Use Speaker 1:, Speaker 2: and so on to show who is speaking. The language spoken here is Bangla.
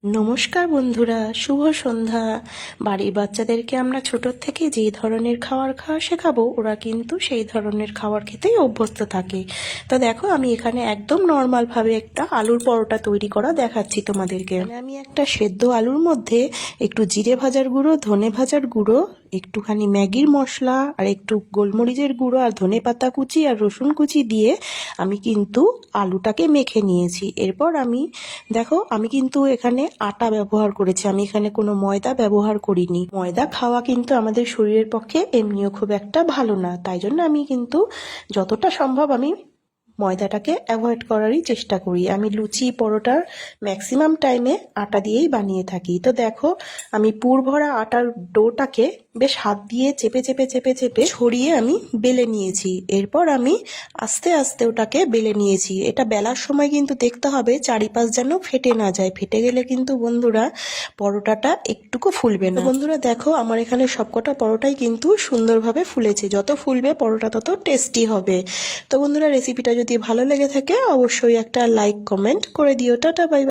Speaker 1: নমস্কার বন্ধুরা, শুভ সন্ধ্যা। বাড়ির বাচ্চাদেরকে আমরা ছোটোর থেকে যেই ধরনের খাবার খাওয়া শেখাবো ওরা কিন্তু সেই ধরনের খাবার খেতেই অভ্যস্ত থাকে। তো দেখো, আমি এখানে একদম নর্মালভাবে একটা আলুর পরোটা তৈরি করা দেখাচ্ছি তোমাদেরকে। আমি একটা সেদ্ধ আলুর মধ্যে একটু জিরে ভাজার গুঁড়ো, ধনে ভাজার গুঁড়ো, একটুখানি ম্যাগির মশলা আর একটু গোলমরিচের গুঁড়ো আর ধনে পাতা কুচি আর রসুন কুচি দিয়ে আমি কিন্তু আলুটাকে মেখে নিয়েছি। এরপর আমি কিন্তু এখানে আটা ব্যবহার করেছি, আমি এখানে কোনো ময়দা ব্যবহার করিনি। ময়দা খাওয়া কিন্তু আমাদের শরীরের পক্ষে এমনিও খুব একটা ভালো না, তাই জন্য আমি কিন্তু যতটা সম্ভব আমি ময়দাটাকে অ্যাভয়েড করারই চেষ্টা করি। আমি লুচি পরোটার ম্যাক্সিমাম টাইমে আটা দিয়েই বানিয়ে থাকি। তো দেখো, আমি পুর ভরা আটার ডোটাকে বেশ হাত দিয়ে চেপে চেপে চেপে চেপে ছড়িয়ে আমি বেলে নিয়েছি। এরপর আমি আস্তে আস্তে ওটাকে বেলে নিয়েছি। এটা বেলার সময় কিন্তু দেখতে হবে চারিপাশ যেন ফেটে না যায়, ফেটে গেলে কিন্তু বন্ধুরা পরোটাটা একটুকু ফুলবে না। বন্ধুরা দেখো, আমার এখানে সবকটা পরোটাই কিন্তু সুন্দরভাবে ফুলেছে। যত ফুলবে পরোটা তত টেস্টি হবে। তো বন্ধুরা, রেসিপিটা যদি ভালো লেগে থাকে অবশ্যই একটা লাইক কমেন্ট করে দিও। Tata, bye bye.